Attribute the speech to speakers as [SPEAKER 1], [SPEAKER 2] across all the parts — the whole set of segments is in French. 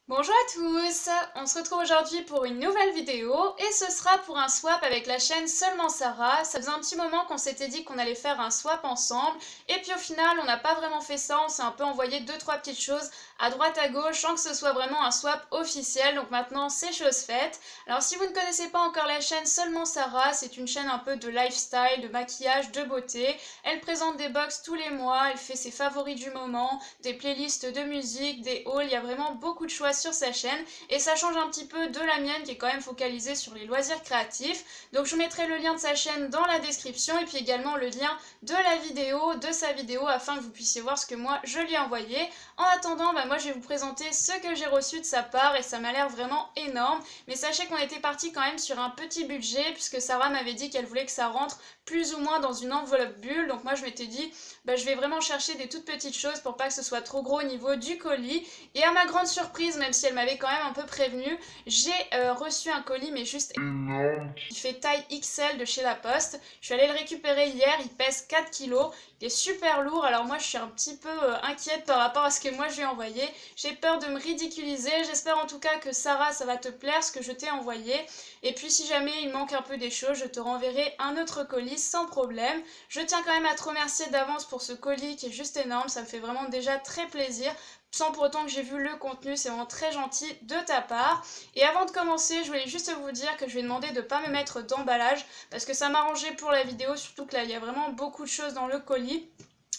[SPEAKER 1] Bonjour à tous, on se retrouve aujourd'hui pour une nouvelle vidéo et ce sera pour un swap avec la chaîne Seulement Sarah. Ça faisait un petit moment qu'on s'était dit qu'on allait faire un swap ensemble et puis au final on n'a pas vraiment fait ça, on s'est un peu envoyé 2-3 petites choses à droite à gauche sans que ce soit vraiment un swap officiel, donc maintenant c'est chose faite. Alors si vous ne connaissez pas encore la chaîne Seulement Sarah, c'est une chaîne un peu de lifestyle, de maquillage, de beauté. Elle présente des box tous les mois, elle fait ses favoris du moment, des playlists de musique, des hauls, il y a vraiment beaucoup de choix sur sa chaîne et ça change un petit peu de la mienne qui est quand même focalisée sur les loisirs créatifs. Donc je vous mettrai le lien de sa chaîne dans la description et puis également le lien de la vidéo, de sa vidéo afin que vous puissiez voir ce que moi je lui ai envoyé. En attendant, moi je vais vous présenter ce que j'ai reçu de sa part et ça m'a l'air vraiment énorme. Mais sachez qu'on était parti quand même sur un petit budget puisque Sarah m'avait dit qu'elle voulait que ça rentre plus ou moins dans une enveloppe bulle. Donc moi je m'étais dit je vais vraiment chercher des toutes petites choses pour pas que ce soit trop gros au niveau du colis. Et à ma grande surprise, même si elle m'avait quand même un peu prévenue, j'ai reçu un colis mais juste énorme qui fait taille XL de chez La Poste. Je suis allée le récupérer hier, il pèse 4 kilos. Il est super lourd, alors moi je suis un petit peu inquiète par rapport à ce que moi je lui ai envoyé. J'ai peur de me ridiculiser, j'espère en tout cas que Sarah ça va te plaire ce que je t'ai envoyé. Et puis si jamais il manque un peu des choses, je te renverrai un autre colis sans problème. Je tiens quand même à te remercier d'avance pour ce colis qui est juste énorme, ça me fait vraiment déjà très plaisir. Sans pour autant que j'ai vu le contenu, c'est vraiment très gentil de ta part. Et avant de commencer, je voulais juste vous dire que je vais demander de ne pas me mettre d'emballage parce que ça m'arrangeait pour la vidéo, surtout que là il y a vraiment beaucoup de choses dans le colis.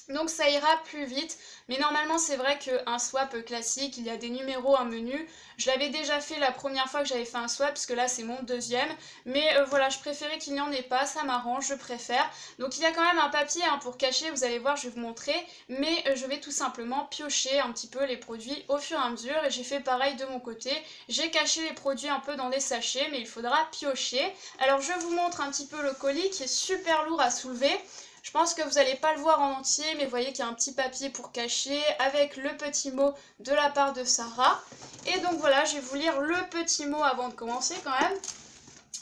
[SPEAKER 1] Donc ça ira plus vite, mais normalement c'est vrai qu'un swap classique, il y a des numéros, un menu. Je l'avais déjà fait la première fois que j'avais fait un swap, parce que là c'est mon deuxième. Mais voilà, je préférais qu'il n'y en ait pas, ça m'arrange, je préfère. Donc il y a quand même un papier pour cacher, vous allez voir, je vais vous montrer. Mais je vais tout simplement piocher un petit peu les produits au fur et à mesure. Et j'ai fait pareil de mon côté. J'ai caché les produits un peu dans des sachets, mais il faudra piocher. Alors je vous montre un petit peu le colis qui est super lourd à soulever. Je pense que vous n'allez pas le voir en entier, mais vous voyez qu'il y a un petit papier pour cacher avec le petit mot de la part de Sarah. Et donc voilà, je vais vous lire le petit mot avant de commencer quand même.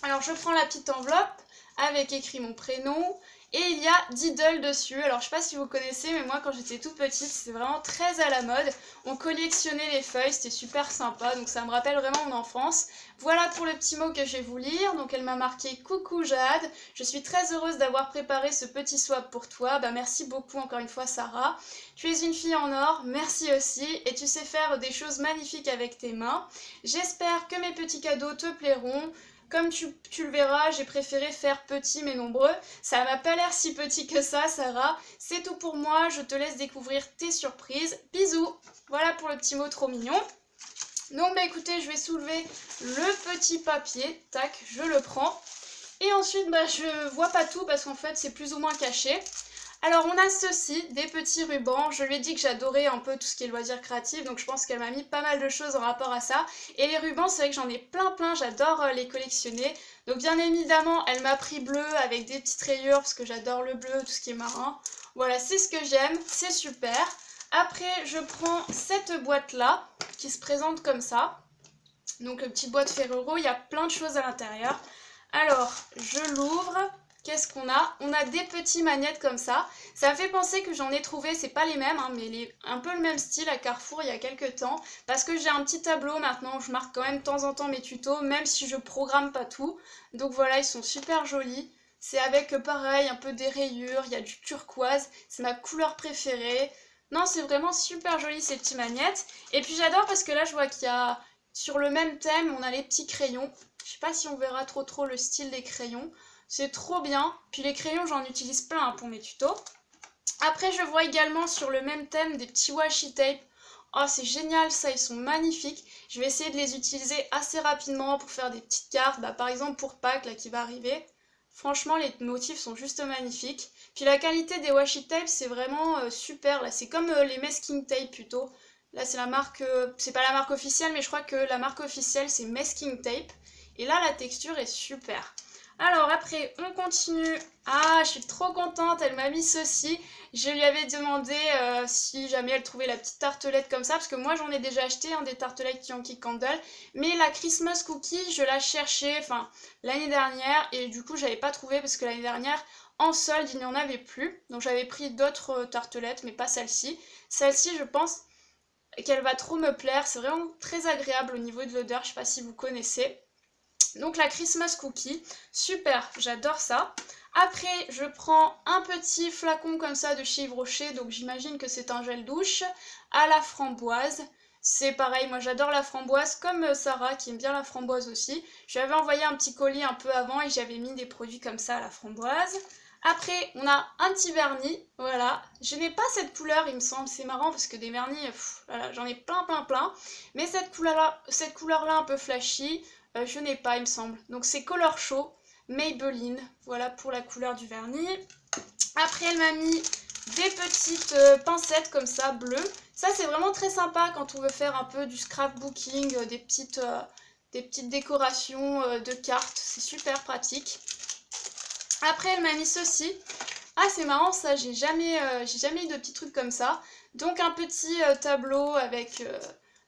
[SPEAKER 1] Alors je prends la petite enveloppe avec écrit mon prénom. Et il y a Diddle dessus. Alors je sais pas si vous connaissez, mais moi quand j'étais toute petite, c'était vraiment très à la mode. On collectionnait les feuilles, c'était super sympa, donc ça me rappelle vraiment mon enfance. Voilà pour le petit mot que je vais vous lire. Donc elle m'a marqué « Coucou Jade, je suis très heureuse d'avoir préparé ce petit swap pour toi. Merci beaucoup encore une fois Sarah. Tu es une fille en or, merci aussi, et tu sais faire des choses magnifiques avec tes mains. J'espère que mes petits cadeaux te plairont. Comme tu le verras, j'ai préféré faire petit mais nombreux. Ça m'a pas l'air si petit que ça, Sarah. C'est tout pour moi, je te laisse découvrir tes surprises. Bisous. Voilà pour le petit mot trop mignon. Donc écoutez, je vais soulever le petit papier. Tac, je le prends. Et ensuite, je vois pas tout parce qu'en fait, c'est plus ou moins caché. Alors on a ceci, des petits rubans. Je lui ai dit que j'adorais un peu tout ce qui est loisirs créatifs, donc je pense qu'elle m'a mis pas mal de choses en rapport à ça. Et les rubans, c'est vrai que j'en ai plein, j'adore les collectionner. Donc bien évidemment, elle m'a pris bleu avec des petites rayures parce que j'adore le bleu, tout ce qui est marin. Voilà, c'est ce que j'aime, c'est super. Après, je prends cette boîte-là qui se présente comme ça. Donc petite boîte Ferrero, il y a plein de choses à l'intérieur. Alors, je l'ouvre. Qu'est-ce qu'on a? On a des petits magnettes comme ça. Ça me fait penser que j'en ai trouvé, c'est pas les mêmes, mais un peu le même style à Carrefour il y a quelques temps. Parce que j'ai un petit tableau maintenant où je marque quand même de temps en temps mes tutos, même si je programme pas tout. Donc voilà, ils sont super jolis. C'est avec pareil, un peu des rayures, il y a du turquoise, c'est ma couleur préférée. Non, c'est vraiment super joli ces petits magnettes. Et puis j'adore parce que là je vois qu'il y a, sur le même thème, on a les petits crayons. Je sais pas si on verra trop le style des crayons. C'est trop bien. Puis les crayons, j'en utilise plein pour mes tutos. Après, je vois également sur le même thème des petits washi tape. Oh, c'est génial, ça, ils sont magnifiques. Je vais essayer de les utiliser assez rapidement pour faire des petites cartes. Par exemple, pour Pâques, là, qui va arriver. Franchement, les motifs sont juste magnifiques. Puis la qualité des washi tape, c'est vraiment super. Là, c'est comme les masking tape plutôt. Là, c'est la marque... c'est pas la marque officielle, mais je crois que la marque officielle, c'est masking tape. Et là, la texture est super. Alors après, on continue. Ah, je suis trop contente, elle m'a mis ceci. Je lui avais demandé si jamais elle trouvait la petite tartelette comme ça, parce que moi j'en ai déjà acheté des tartelettes Yankee Candle. Mais la Christmas Cookie, je la cherchais l'année dernière, et du coup j'avais pas trouvé, parce que l'année dernière, en solde, il n'y en avait plus. Donc j'avais pris d'autres tartelettes, mais pas celle-ci. Celle-ci, je pense qu'elle va trop me plaire. C'est vraiment très agréable au niveau de l'odeur, je sais pas si vous connaissez. Donc la Christmas Cookie, super, j'adore ça. Après, je prends un petit flacon comme ça de chez Yves Rocher, donc j'imagine que c'est un gel douche à la framboise. C'est pareil, moi j'adore la framboise, comme Sarah qui aime bien la framboise aussi. J'avais envoyé un petit colis un peu avant et j'avais mis des produits comme ça à la framboise. Après, on a un petit vernis, voilà. Je n'ai pas cette couleur, il me semble, c'est marrant parce que des vernis, voilà, j'en ai plein. Mais cette couleur-là un peu flashy, je n'ai pas, il me semble. Donc c'est Color Show, Maybelline, voilà pour la couleur du vernis. Après, elle m'a mis des petites pincettes comme ça, bleues. Ça, c'est vraiment très sympa quand on veut faire un peu du scrapbooking, des petites décorations de cartes. C'est super pratique. Après, elle m'a mis ceci. Ah, c'est marrant ça, j'ai jamais eu de petits trucs comme ça. Donc, un petit tableau avec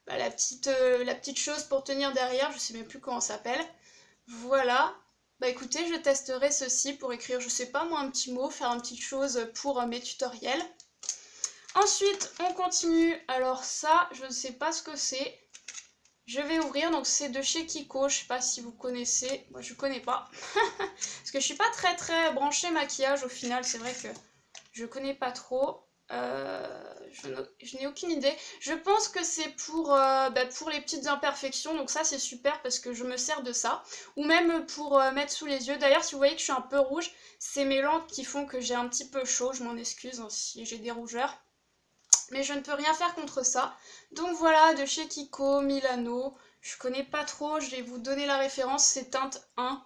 [SPEAKER 1] la petite chose pour tenir derrière. Je sais même plus comment ça s'appelle. Voilà. Bah écoutez, je testerai ceci pour écrire, je sais pas moi, un petit mot, faire une petite chose pour mes tutoriels. Ensuite, on continue. Alors ça, je ne sais pas ce que c'est. Je vais ouvrir, donc c'est de chez Kiko, je sais pas si vous connaissez, moi je connais pas. Parce que je suis pas très branchée maquillage au final, c'est vrai que je connais pas trop. Je n'ai aucune idée. Je pense que c'est pour les petites imperfections, donc ça c'est super parce que je me sers de ça. Ou même pour mettre sous les yeux. D'ailleurs, si vous voyez que je suis un peu rouge, c'est mes lampes qui font que j'ai un petit peu chaud, je m'en excuse hein, si j'ai des rougeurs. Mais je ne peux rien faire contre ça. Donc voilà, de chez Kiko, Milano. Je connais pas trop, je vais vous donner la référence, c'est teinte 1.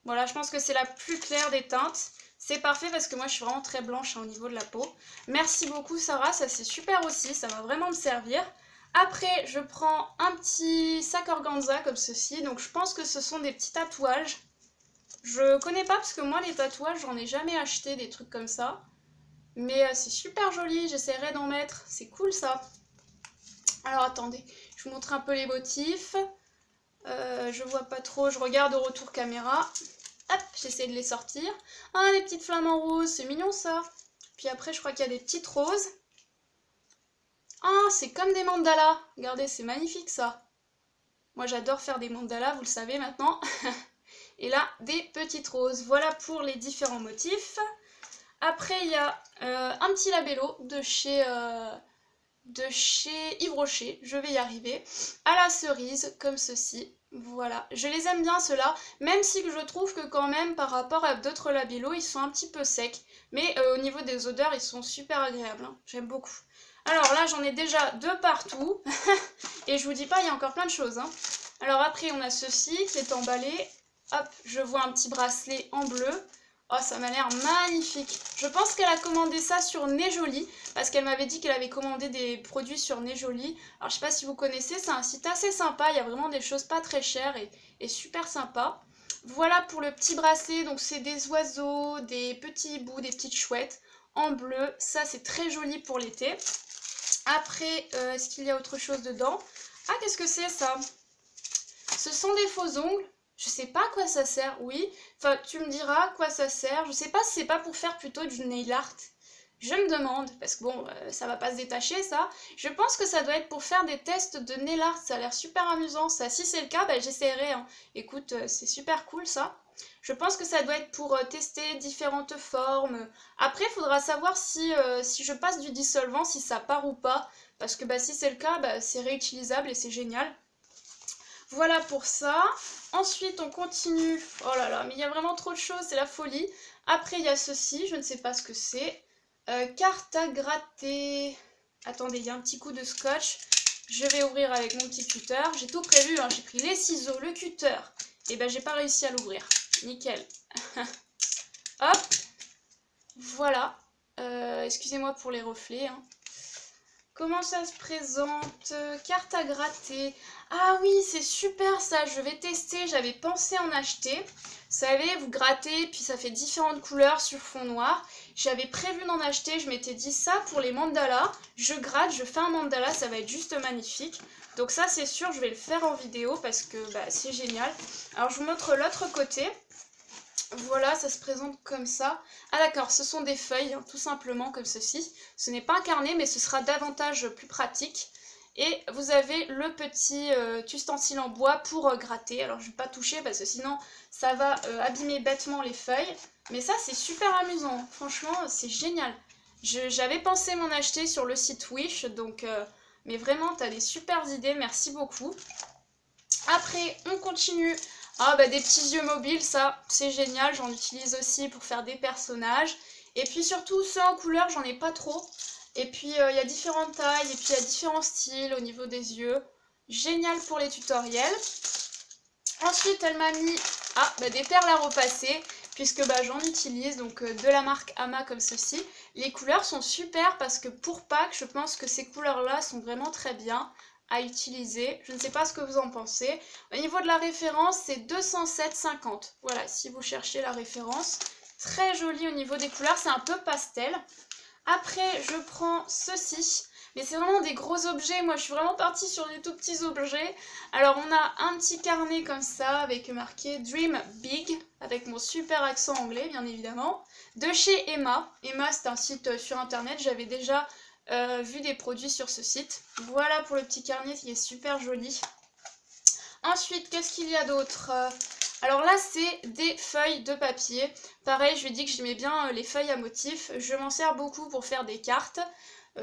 [SPEAKER 1] Voilà, je pense que c'est la plus claire des teintes. C'est parfait parce que moi je suis vraiment très blanche hein, au niveau de la peau. Merci beaucoup Sarah, ça c'est super aussi, ça va vraiment me servir. Après, je prends un petit sac organza comme ceci. Donc je pense que ce sont des petits tatouages. Je connais pas parce que moi les tatouages, j'en ai jamais acheté des trucs comme ça. Mais c'est super joli, j'essaierai d'en mettre, c'est cool ça. Alors attendez, je vous montre un peu les motifs. Je vois pas trop, je regarde au retour caméra. Hop, j'essaie de les sortir. Ah, des petites flammes en rose, c'est mignon ça. Puis après, je crois qu'il y a des petites roses. Ah, c'est comme des mandalas. Regardez, c'est magnifique ça. Moi, j'adore faire des mandalas, vous le savez maintenant. Et là, des petites roses. Voilà pour les différents motifs. Après, il y a un petit labello de chez Yves Rocher, je vais y arriver, à la cerise, comme ceci. Voilà, je les aime bien ceux-là, même si je trouve que quand même, par rapport à d'autres labellos, ils sont un petit peu secs. Mais au niveau des odeurs, ils sont super agréables, hein. J'aime beaucoup. Alors là, j'en ai déjà deux partout. Et je vous dis pas, il y a encore plein de choses, hein. Alors après, on a ceci qui est emballé. Hop, je vois un petit bracelet en bleu. Oh, ça m'a l'air magnifique. Je pense qu'elle a commandé ça sur Nejoli, parce qu'elle m'avait dit qu'elle avait commandé des produits sur Nejoli. Alors, je sais pas si vous connaissez, c'est un site assez sympa. Il y a vraiment des choses pas très chères et super sympa. Voilà pour le petit bracelet. Donc, c'est des oiseaux, des petits hiboux, des petites chouettes en bleu. Ça, c'est très joli pour l'été. Après, est-ce qu'il y a autre chose dedans? Ah, qu'est-ce que c'est ça? Ce sont des faux ongles. Je sais pas à quoi ça sert, oui. Enfin, tu me diras à quoi ça sert. Je sais pas si c'est pas pour faire plutôt du nail art. Je me demande, parce que bon, ça va pas se détacher ça. Je pense que ça doit être pour faire des tests de nail art. Ça a l'air super amusant ça. Si c'est le cas, bah, j'essaierai. Hein. Écoute, c'est super cool ça. Je pense que ça doit être pour tester différentes formes. Après, il faudra savoir si je passe du dissolvant, si ça part ou pas. Parce que bah, si c'est le cas, bah, c'est réutilisable et c'est génial. Voilà pour ça. Ensuite, on continue. Oh là là, mais il y a vraiment trop de choses, c'est la folie. Après, il y a ceci, je ne sais pas ce que c'est. Carte à gratter. Attendez, il y a un petit coup de scotch. Je vais ouvrir avec mon petit cutter. J'ai tout prévu, hein. J'ai pris les ciseaux, le cutter. Et ben, j'ai pas réussi à l'ouvrir. Nickel. Hop. Voilà. Excusez-moi pour les reflets, hein. Comment ça se présente? Carte à gratter. Ah oui, c'est super ça, je vais tester, j'avais pensé en acheter. Vous savez, vous grattez, puis ça fait différentes couleurs sur fond noir. J'avais prévu d'en acheter, je m'étais dit ça pour les mandalas. Je gratte, je fais un mandala, ça va être juste magnifique. Donc ça, c'est sûr, je vais le faire en vidéo parce que bah, c'est génial. Alors, je vous montre l'autre côté. Voilà, ça se présente comme ça. Ah d'accord, ce sont des feuilles, hein, tout simplement comme ceci. Ce n'est pas un carnet, mais ce sera davantage plus pratique. Et vous avez le petit ustensile en bois pour gratter. Alors je ne vais pas toucher parce que sinon ça va abîmer bêtement les feuilles. Mais ça c'est super amusant, franchement c'est génial. J'avais pensé m'en acheter sur le site Wish, donc mais vraiment t'as des super idées, merci beaucoup. Après on continue. Ah bah des petits yeux mobiles, ça c'est génial, j'en utilise aussi pour faire des personnages. Et puis surtout ceux en couleur j'en ai pas trop. Et puis il y a différentes tailles et puis il y a différents styles au niveau des yeux. Génial pour les tutoriels. Ensuite elle m'a mis des perles à repasser puisque j'en utilise donc de la marque Ama comme ceci. Les couleurs sont super parce que pour Pâques je pense que ces couleurs là sont vraiment très bien à utiliser. Je ne sais pas ce que vous en pensez. Au niveau de la référence, c'est 207,50. Voilà, si vous cherchez la référence. Très joli au niveau des couleurs, c'est un peu pastel. Après, je prends ceci. Mais c'est vraiment des gros objets. Moi, je suis vraiment partie sur des tout petits objets. Alors, on a un petit carnet comme ça avec marqué Dream Big, avec mon super accent anglais, bien évidemment. De chez Emma. Emma, c'est un site sur internet. J'avais déjà vu des produits sur ce site. Voilà pour le petit carnet qui est super joli. Ensuite, qu'est-ce qu'il y a d'autre? Alors là, c'est des feuilles de papier. Pareil, je lui ai dit que j'aimais bien les feuilles à motifs. Je m'en sers beaucoup pour faire des cartes,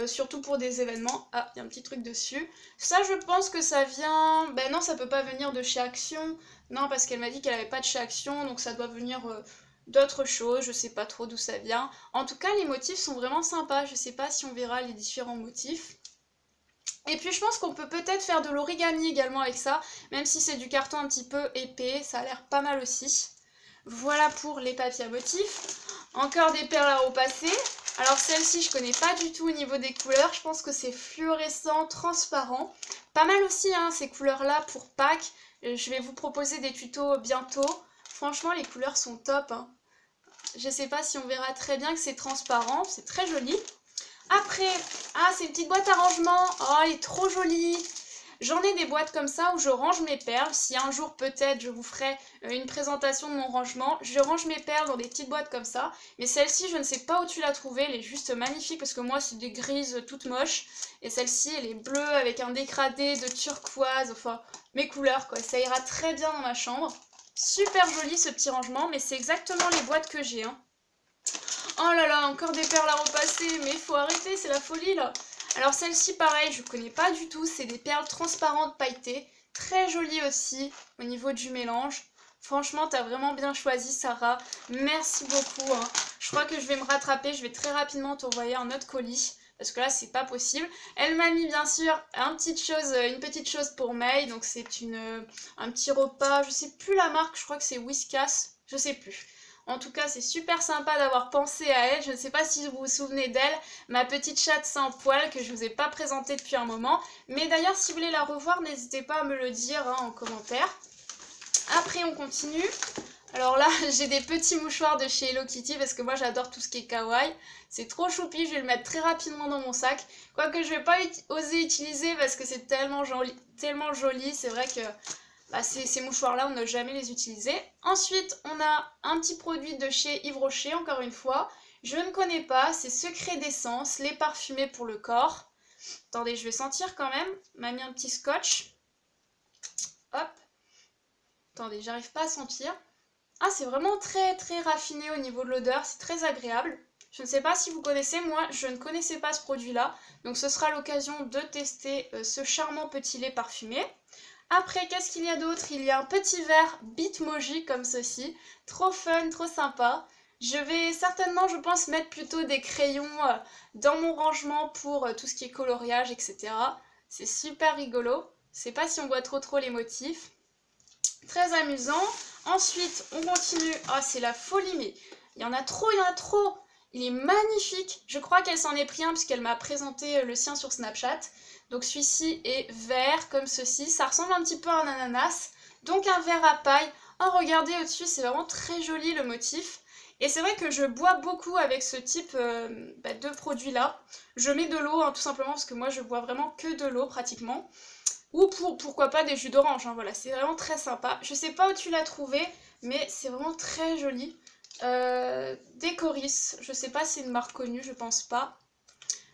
[SPEAKER 1] surtout pour des événements. Ah, il y a un petit truc dessus. Ça, je pense que ça vient... Ben non, ça peut pas venir de chez Action. Non, parce qu'elle m'a dit qu'elle avait pas de chez Action, donc ça doit venir... d'autres choses, je sais pas trop d'où ça vient. En tout cas, les motifs sont vraiment sympas. Je sais pas si on verra les différents motifs. Et puis je pense qu'on peut peut-être faire de l'origami également avec ça, même si c'est du carton un petit peu épais, ça a l'air pas mal aussi. Voilà pour les papiers à motifs. Encore des perles à repasser. Alors celle-ci je connais pas du tout au niveau des couleurs, je pense que c'est fluorescent, transparent. Pas mal aussi hein, ces couleurs-là pour Pâques. Je vais vous proposer des tutos bientôt. Franchement les couleurs sont top. Hein. Je sais pas si on verra très bien que c'est transparent, c'est très joli. Après, c'est une petite boîte à rangement. Oh, elle est trop jolie. J'en ai des boîtes comme ça où je range mes perles. Si un jour peut-être je vous ferai une présentation de mon rangement, je range mes perles dans des petites boîtes comme ça. Mais celle-ci, je ne sais pas où tu l'as trouvée. Elle est juste magnifique parce que moi, c'est des grises toutes moches. Et celle-ci, elle est bleue avec un dégradé de turquoise. Enfin, mes couleurs quoi. Ça ira très bien dans ma chambre. Super joli ce petit rangement, mais c'est exactement les boîtes que j'ai. Hein. Oh là là, encore des perles à repasser, mais il faut arrêter, c'est la folie là. Alors celle-ci, pareil, je connais pas du tout, c'est des perles transparentes pailletées, très jolies aussi au niveau du mélange. Franchement, t'as vraiment bien choisi, Sarah. Merci beaucoup. Hein. Je crois que je vais me rattraper, je vais très rapidement t'envoyer un autre colis. Parce que là, c'est pas possible. Elle m'a mis, bien sûr, une petite chose pour May. Donc, c'est un petit repas. Je sais plus la marque, je crois que c'est Whiskas. Je sais plus. En tout cas, c'est super sympa d'avoir pensé à elle. Je ne sais pas si vous vous souvenez d'elle, ma petite chatte sans poil que je ne vous ai pas présentée depuis un moment. Mais d'ailleurs, si vous voulez la revoir, n'hésitez pas à me le dire hein, en commentaire. Après, on continue. Alors là, j'ai des petits mouchoirs de chez Hello Kitty parce que moi, j'adore tout ce qui est kawaii. C'est trop choupi, je vais le mettre très rapidement dans mon sac. Quoique je ne vais pas oser utiliser parce que c'est tellement joli. C'est vrai que... ces mouchoirs-là, on n'a jamais les utiliser. Ensuite, on a un petit produit de chez Yves Rocher, encore une fois. Je ne connais pas, c'est Secret d'essence, les parfumés pour le corps. Attendez, je vais sentir quand même. On m'a mis un petit scotch. Hop. Attendez, j'arrive pas à sentir. Ah, c'est vraiment très très raffiné au niveau de l'odeur, c'est très agréable. Je ne sais pas si vous connaissez, moi je ne connaissais pas ce produit-là. Donc ce sera l'occasion de tester ce charmant petit lait parfumé. Après, qu'est-ce qu'il y a d'autre? Il y a un petit verre Bitmoji comme ceci. Trop fun, trop sympa. Je vais certainement, je pense, mettre plutôt des crayons dans mon rangement pour tout ce qui est coloriage, etc. C'est super rigolo. Je sais pas si on voit trop les motifs. Très amusant. Ensuite, on continue. Ah, c'est la folie, mais il y en a trop, il y en a trop. Il est magnifique. Je crois qu'elle s'en est pris un puisqu'elle m'a présenté le sien sur Snapchat. Donc celui-ci est vert comme ceci, ça ressemble un petit peu à un ananas. Donc un verre à paille. Oh regardez au-dessus, c'est vraiment très joli le motif. Et c'est vrai que je bois beaucoup avec ce type de produit là. Je mets de l'eau hein, tout simplement parce que moi je bois vraiment que de l'eau pratiquement. Ou pourquoi pas des jus d'orange, hein, voilà, c'est vraiment très sympa. Je sais pas où tu l'as trouvé, mais c'est vraiment très joli. Décoris, je sais pas si c'est une marque connue, je pense pas.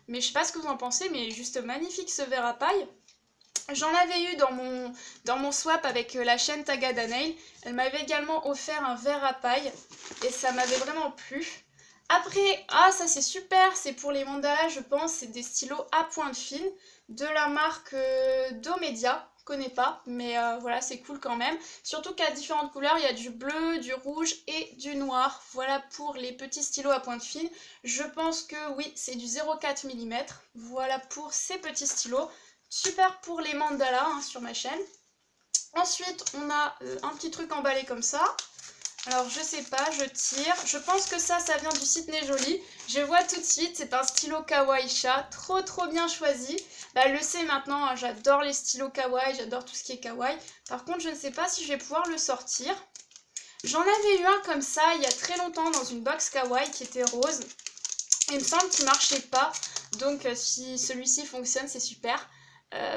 [SPEAKER 1] Mais je sais pas ce que vous en pensez, mais juste magnifique ce verre à paille. J'en avais eu dans mon swap avec la chaîne Tagada Nail. Elle m'avait également offert un verre à paille et ça m'avait vraiment plu. Après, ah ça c'est super, c'est pour les mandalas je pense, c'est des stylos à pointe fine de la marque Domedia. Je connais pas, mais voilà c'est cool quand même. Surtout qu'il y a différentes couleurs, il y a du bleu, du rouge et du noir. Voilà pour les petits stylos à pointe fine. Je pense que oui, c'est du 0,4 mm. Voilà pour ces petits stylos. Super pour les mandalas hein, sur ma chaîne. Ensuite, on a un petit truc emballé comme ça. Alors, je sais pas, je tire. Je pense que ça vient du site Nejoli. Je vois tout de suite, c'est un stylo kawaii chat. Trop bien choisi. Bah, elle le sait maintenant, hein, j'adore les stylos kawaii, j'adore tout ce qui est kawaii. Par contre, je ne sais pas si je vais pouvoir le sortir. J'en avais eu un comme ça il y a très longtemps dans une box kawaii qui était rose. Il me semble qu'il marchait pas. Donc, si celui-ci fonctionne, c'est super.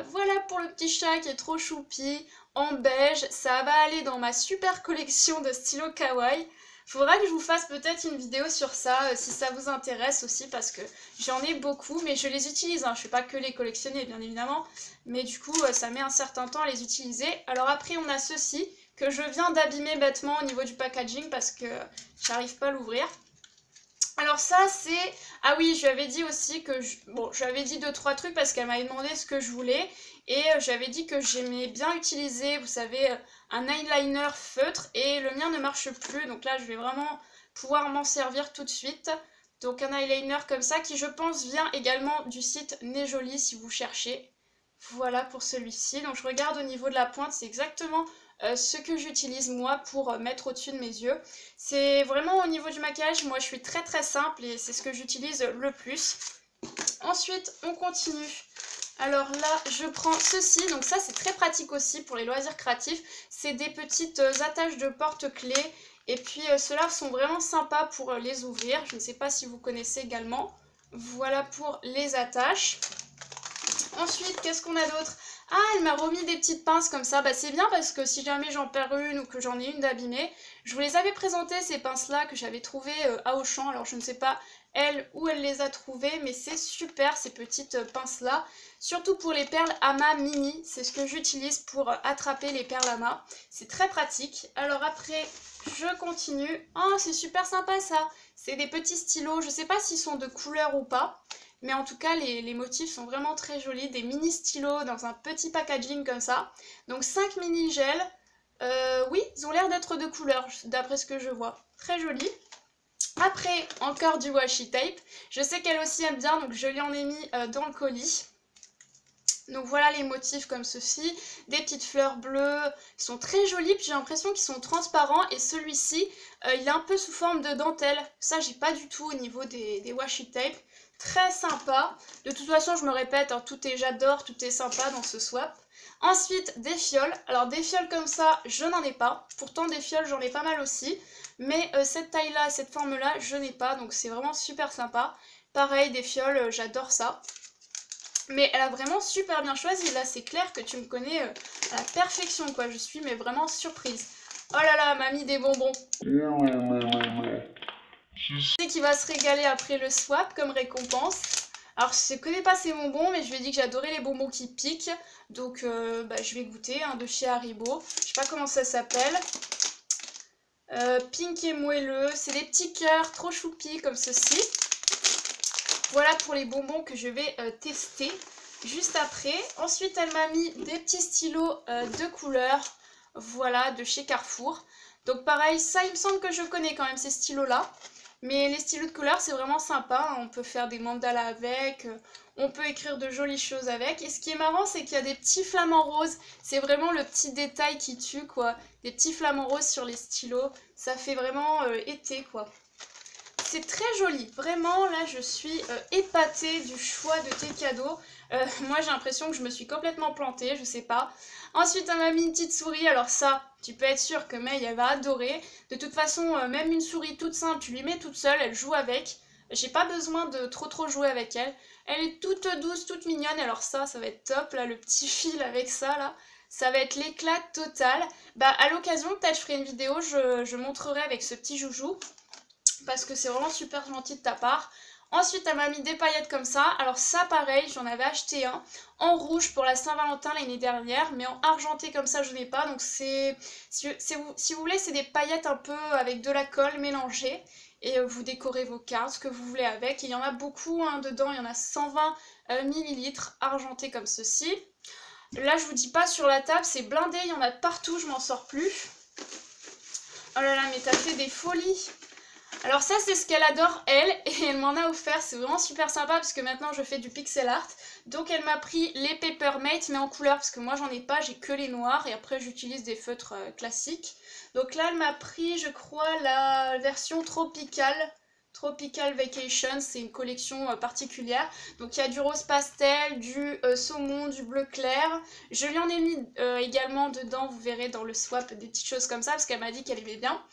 [SPEAKER 1] Voilà pour le petit chat qui est trop choupi, en beige, ça va aller dans ma super collection de stylos kawaii. Faudra que je vous fasse peut-être une vidéo sur ça, si ça vous intéresse aussi, parce que j'en ai beaucoup, mais je les utilise, hein. Je fais pas que les collectionner, bien évidemment, mais du coup, ça met un certain temps à les utiliser. Alors après, on a ceci, que je viens d'abîmer bêtement au niveau du packaging, parce que j'arrive pas à l'ouvrir. Alors ça c'est... Ah oui, je lui avais dit aussi que... Bon, je lui avais dit 2-3 trucs parce qu'elle m'avait demandé ce que je voulais. Et je lui avais dit que j'aimais bien utiliser, vous savez, un eyeliner feutre. Et le mien ne marche plus, donc là je vais vraiment pouvoir m'en servir tout de suite. Donc un eyeliner comme ça qui je pense vient également du site Nejoli si vous cherchez. Voilà pour celui-ci. Donc je regarde au niveau de la pointe, c'est exactement... ce que j'utilise moi pour mettre au-dessus de mes yeux. C'est vraiment au niveau du maquillage, moi je suis très simple et c'est ce que j'utilise le plus. Ensuite on continue. Alors là je prends ceci, donc ça c'est très pratique aussi pour les loisirs créatifs. C'est des petites attaches de porte-clés et puis ceux-là sont vraiment sympas pour les ouvrir. Je ne sais pas si vous connaissez également. Voilà pour les attaches. Ensuite qu'est-ce qu'on a d'autre? Ah, elle m'a remis des petites pinces comme ça. Bah, c'est bien parce que si jamais j'en perds une ou que j'en ai une d'abîmée, je vous les avais présentées ces pinces-là que j'avais trouvées à Auchan. Alors, je ne sais pas elle où elle les a trouvées, mais c'est super ces petites pinces-là. Surtout pour les perles Ama Mini. C'est ce que j'utilise pour attraper les perles Ama. C'est très pratique. Alors après, je continue. Oh, c'est super sympa ça. C'est des petits stylos. Je ne sais pas s'ils sont de couleur ou pas. Mais en tout cas, les motifs sont vraiment très jolis. Des mini stylos dans un petit packaging comme ça. Donc 5 mini gels. Oui, ils ont l'air d'être de couleur, d'après ce que je vois. Très joli. Après, encore du washi tape. Je sais qu'elle aussi aime bien, donc je lui en ai mis dans le colis. Donc voilà les motifs comme ceci, des petites fleurs bleues, ils sont très jolis, puis j'ai l'impression qu'ils sont transparents et celui-ci, il est un peu sous forme de dentelle. Ça j'ai pas du tout au niveau des washi tape. Très sympa. De toute façon, je me répète, hein, j'adore, tout est sympa dans ce swap. Ensuite, des fioles. Alors, des fioles comme ça, je n'en ai pas. Pourtant, des fioles, j'en ai pas mal aussi. Mais cette taille-là, cette forme-là, je n'ai pas. Donc, c'est vraiment super sympa. Pareil, des fioles, j'adore ça. Mais elle a vraiment super bien choisi. Là, c'est clair que tu me connais à la perfection, quoi. Je suis mais vraiment surprise. Oh là là, elle m'a mis des bonbons. Je sais qu'il va se régaler après le swap comme récompense. Alors je ne connais pas ces bonbons, mais je lui ai dit que j'adorais les bonbons qui piquent. Donc je vais goûter, de chez Haribo. Je sais pas comment ça s'appelle. Pink et moelleux. C'est des petits cœurs trop choupis comme ceci. Voilà pour les bonbons que je vais tester juste après. Ensuite elle m'a mis des petits stylos de couleur. Voilà, de chez Carrefour. Donc pareil, ça il me semble que je connais quand même ces stylos là. Mais les stylos de couleur, c'est vraiment sympa. On peut faire des mandalas avec, on peut écrire de jolies choses avec. Et ce qui est marrant, c'est qu'il y a des petits flamants roses. C'est vraiment le petit détail qui tue, quoi. Des petits flamants roses sur les stylos. Ça fait vraiment été, quoi. C'est très joli. Vraiment, là, je suis épatée du choix de tes cadeaux. Moi, j'ai l'impression que je me suis complètement plantée, je sais pas. Ensuite, elle m'a mis une petite souris. Alors ça, tu peux être sûr que May, elle va adorer. De toute façon, même une souris toute simple, tu lui mets toute seule, elle joue avec. J'ai pas besoin de trop jouer avec elle. Elle est toute douce, toute mignonne. Alors ça va être top, là, le petit fil avec ça, là. Ça va être l'éclat total. Bah, à l'occasion, peut-être je ferai une vidéo, je montrerai avec ce petit joujou. Parce que c'est vraiment super gentil de ta part. Ensuite, elle m'a mis des paillettes comme ça. Alors ça, pareil, j'en avais acheté un en rouge pour la Saint-Valentin l'année dernière. Mais en argenté comme ça, je n'ai pas. Donc c'est... Si vous voulez, c'est des paillettes un peu avec de la colle mélangée. Et vous décorez vos cartes, ce que vous voulez avec. Et il y en a beaucoup hein, dedans. Il y en a 120 millilitres argentés comme ceci. Là, je vous dis pas sur la table, c'est blindé. Il y en a partout, je m'en sors plus. Oh là là, mais t'as fait des folies. Alors ça c'est ce qu'elle adore elle et elle m'en a offert, c'est vraiment super sympa parce que maintenant je fais du pixel art. Donc elle m'a pris les Papermate mais en couleur parce que moi j'en ai pas, j'ai que les noirs et après j'utilise des feutres classiques. Donc là elle m'a pris je crois la version Tropical Vacation, c'est une collection particulière. Donc il y a du rose pastel, du saumon, du bleu clair. Je lui en ai mis également dedans, vous verrez dans le swap des petites choses comme ça parce qu'elle m'a dit qu'elle aimait bien.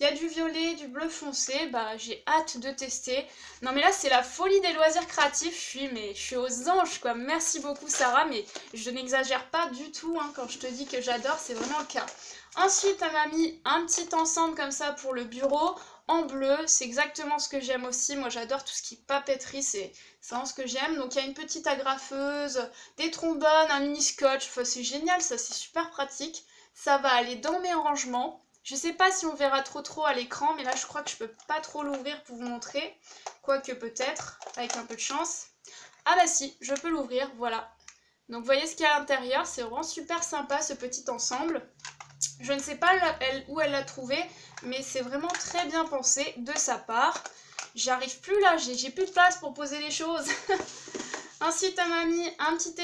[SPEAKER 1] Il y a du violet, du bleu foncé, bah j'ai hâte de tester. Non mais là c'est la folie des loisirs créatifs, je suis aux anges quoi. Merci beaucoup Sarah, mais je n'exagère pas du tout hein, quand je te dis que j'adore, c'est vraiment le cas. Ensuite elle m'a mis un petit ensemble comme ça pour le bureau, en bleu, c'est exactement ce que j'aime aussi. Moi j'adore tout ce qui est papeterie, c'est vraiment ce que j'aime. Donc il y a une petite agrafeuse, des trombones, un mini scotch, enfin c'est génial ça, c'est super pratique. Ça va aller dans mes rangements. Je sais pas si on verra trop à l'écran, mais là je crois que je peux pas trop l'ouvrir pour vous montrer. Quoique peut-être, avec un peu de chance. Ah bah si, je peux l'ouvrir, voilà. Donc vous voyez ce qu'il y a à l'intérieur, c'est vraiment super sympa ce petit ensemble. Je ne sais pas où elle l'a trouvé, mais c'est vraiment très bien pensé de sa part. J'arrive plus là, j'ai plus de place pour poser les choses. Ensuite, elle m'a mis un petit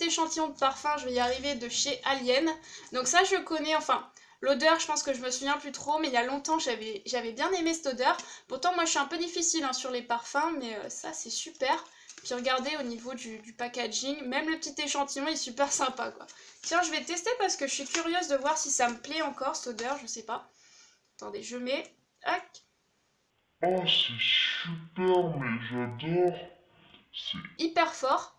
[SPEAKER 1] échantillon de parfum, je vais y arriver, de chez Alien. Donc ça je connais, enfin... L'odeur, je pense que je me souviens plus trop, mais il y a longtemps, j'avais bien aimé cette odeur. Pourtant, moi, je suis un peu difficile hein, sur les parfums, mais ça, c'est super. Puis regardez, au niveau du packaging, même le petit échantillon est super sympa, quoi. Tiens, je vais tester parce que je suis curieuse de voir si ça me plaît encore, cette odeur, je sais pas. Attendez, je mets... Tac.
[SPEAKER 2] Oh, c'est super, mais j'adore. C'est
[SPEAKER 1] Hyper fort,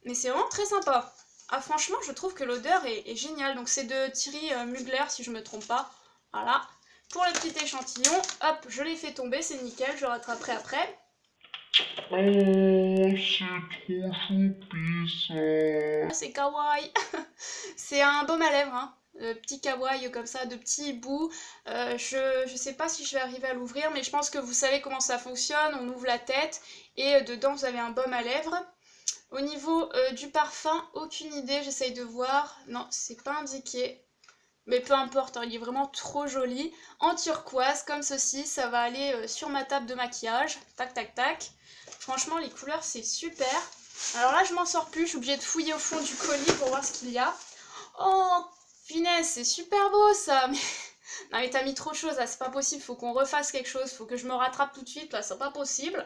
[SPEAKER 1] mais c'est vraiment très sympa. Ah, franchement, je trouve que l'odeur est géniale. Donc, c'est de Thierry Mugler, si je me trompe pas. Voilà. Pour le petit échantillon, hop, je l'ai fait tomber, c'est nickel, je rattraperai après.
[SPEAKER 2] Oh, c'est trop choupi ça.
[SPEAKER 1] C'est kawaii. C'est un baume à lèvres, hein. Petit kawaii comme ça, de petits bouts. Je sais pas si je vais arriver à l'ouvrir, mais je pense que vous savez comment ça fonctionne. On ouvre la tête et dedans vous avez un baume à lèvres. Au niveau du parfum, aucune idée, j'essaye de voir. Non, c'est pas indiqué. Mais peu importe, hein, il est vraiment trop joli. En turquoise, comme ceci, ça va aller sur ma table de maquillage. Tac, tac, tac. Franchement, les couleurs, c'est super. Alors là, je m'en sors plus, je suis obligée de fouiller au fond du colis pour voir ce qu'il y a. Oh, punaise, c'est super beau ça. Mais... Non mais t'as mis trop de choses là, c'est pas possible, faut qu'on refasse quelque chose, faut que je me rattrape tout de suite, là, c'est pas possible.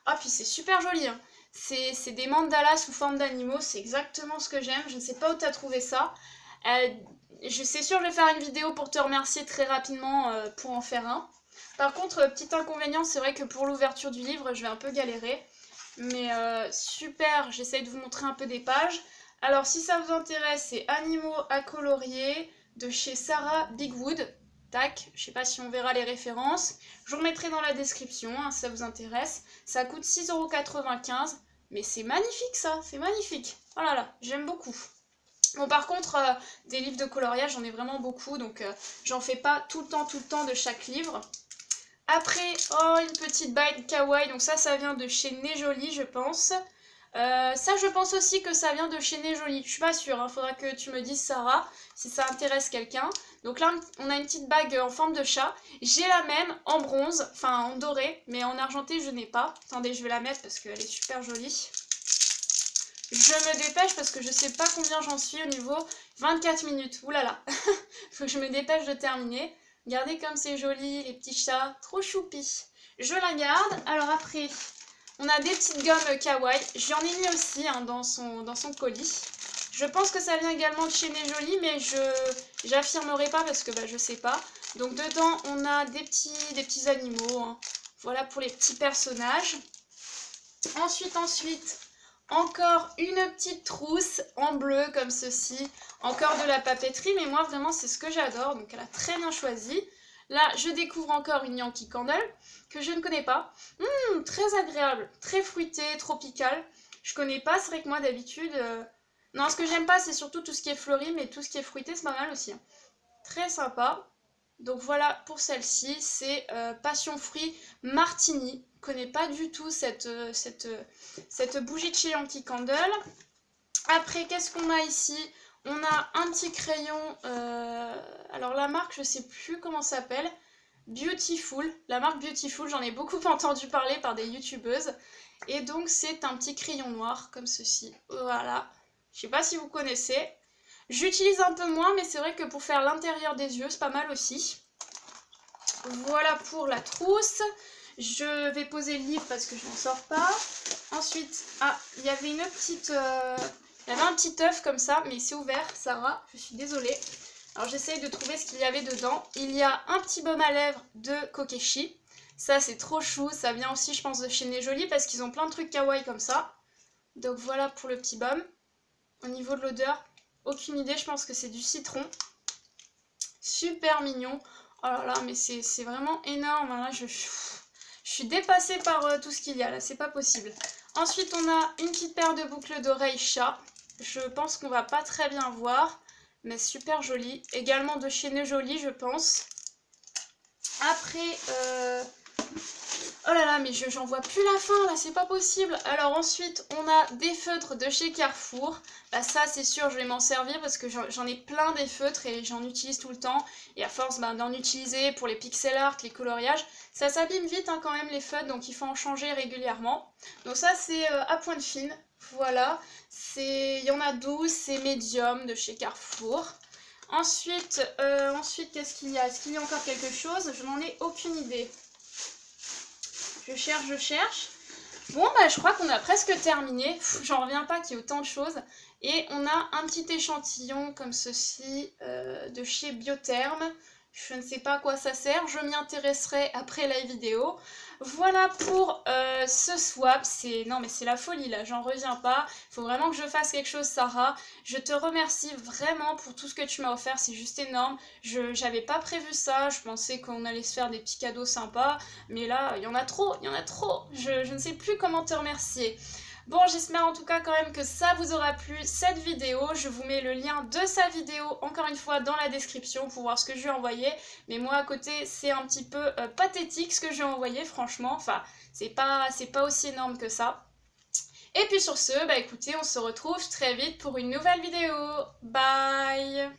[SPEAKER 1] Ah, puis c'est super joli, hein. C'est des mandalas sous forme d'animaux, c'est exactement ce que j'aime. Je ne sais pas où t'as trouvé ça. C'est sûr, je vais faire une vidéo pour te remercier très rapidement pour en faire un. Par contre, petit inconvénient, c'est vrai que pour l'ouverture du livre, je vais un peu galérer. Mais super, j'essaye de vous montrer un peu des pages. Alors, si ça vous intéresse, c'est Animaux à colorier de chez Sarah Bigwood. Tac, je sais pas si on verra les références. Je vous remettrai dans la description hein, si ça vous intéresse. Ça coûte 6,95 €. Mais c'est magnifique ça, c'est magnifique. Oh là là, j'aime beaucoup. Bon par contre, des livres de coloriage, j'en ai vraiment beaucoup. Donc j'en fais pas tout le temps de chaque livre. Après, oh une petite bague kawaii. Donc ça vient de chez Né Jolie je pense. Ça je pense aussi que ça vient de chez Né Jolie. Je suis pas sûre, hein. Faudra que tu me dises Sarah si ça intéresse quelqu'un. Donc là on a une petite bague en forme de chat. J'ai la même en bronze, enfin en doré, mais en argenté je n'ai pas. Attendez, je vais la mettre parce qu'elle est super jolie. Je me dépêche parce que je sais pas combien j'en suis au niveau 24 minutes. Ouh là là. Faut que je me dépêche de terminer. Regardez comme c'est joli, les petits chats. Trop choupi. Je la garde. Alors après, on a des petites gommes kawaii. J'en ai mis aussi hein, dans son colis. Je pense que ça vient également de chez Né Jolie, mais j'affirmerai pas parce que bah, je sais pas. Donc dedans, on a des petits animaux. Hein. Voilà pour les petits personnages. Ensuite, encore une petite trousse en bleu comme ceci. Encore de la papeterie, mais moi vraiment c'est ce que j'adore, donc elle a très bien choisi. Là, je découvre encore une Yankee Candle que je ne connais pas. Très agréable, très fruité, tropical. Je connais pas, c'est vrai que moi d'habitude... Non, ce que j'aime pas, c'est surtout tout ce qui est fleuri, mais tout ce qui est fruité, c'est pas mal aussi. Hein. Très sympa. Donc voilà pour celle-ci, c'est Passion Fruit Martini. Je connais pas du tout cette bougie de chez Yankee Candle. Après, qu'est-ce qu'on a ici? On a un petit crayon, alors la marque, je sais plus comment ça s'appelle. Beautiful, la marque Beautiful, j'en ai beaucoup entendu parler par des youtubeuses. Et donc c'est un petit crayon noir comme ceci, voilà. Je sais pas si vous connaissez. J'utilise un peu moins, mais c'est vrai que pour faire l'intérieur des yeux, c'est pas mal aussi. Voilà pour la trousse. Je vais poser le livre parce que je n'en sors pas. Ensuite, il y avait une petite... il y avait un petit œuf comme ça, mais c'est ouvert, Sarah, je suis désolée. Alors j'essaye de trouver ce qu'il y avait dedans. Il y a un petit baume à lèvres de Kokeshi. Ça c'est trop chou, ça vient aussi je pense de chez Né Jolie parce qu'ils ont plein de trucs kawaii comme ça. Donc voilà pour le petit baume. Au niveau de l'odeur, aucune idée, je pense que c'est du citron. Super mignon. Oh là là, mais c'est vraiment énorme. Là, je suis dépassée par tout ce qu'il y a là, c'est pas possible. Ensuite, on a une petite paire de boucles d'oreilles chat. Je pense qu'on va pas très bien voir, mais super jolie. Également de chez Né Jolie, je pense. Après, oh là là, mais j'en vois plus la fin là, c'est pas possible. Alors ensuite, on a des feutres de chez Carrefour. Bah ça, c'est sûr, je vais m'en servir parce que j'en ai plein des feutres et j'en utilise tout le temps. Et à force d'en utiliser pour les pixel art, les coloriages, ça s'abîme vite hein, quand même les feutres, donc il faut en changer régulièrement. Donc ça, c'est à pointe fine. Voilà, il y en a 12, c'est médium de chez Carrefour. Ensuite, qu'est-ce qu'il y a? Est-ce qu'il y a encore quelque chose? Je n'en ai aucune idée. Je cherche. Bon, bah, je crois qu'on a presque terminé. J'en reviens pas qu'il y ait autant de choses. Et on a un petit échantillon comme ceci de chez Biotherm. Je ne sais pas à quoi ça sert. Je m'y intéresserai après la vidéo. Voilà pour ce swap. Non, mais c'est la folie là. J'en reviens pas. Il faut vraiment que je fasse quelque chose, Sarah. Je te remercie vraiment pour tout ce que tu m'as offert. C'est juste énorme. J'avais pas prévu ça. Je pensais qu'on allait se faire des petits cadeaux sympas. Mais là, il y en a trop. Je ne sais plus comment te remercier. Bon, j'espère en tout cas quand même que ça vous aura plu cette vidéo. Je vous mets le lien de sa vidéo encore une fois dans la description pour voir ce que je lui ai envoyé. Mais moi à côté, c'est un petit peu pathétique ce que je lui ai envoyé franchement. Enfin, c'est pas aussi énorme que ça. Et puis sur ce, bah écoutez, on se retrouve très vite pour une nouvelle vidéo. Bye!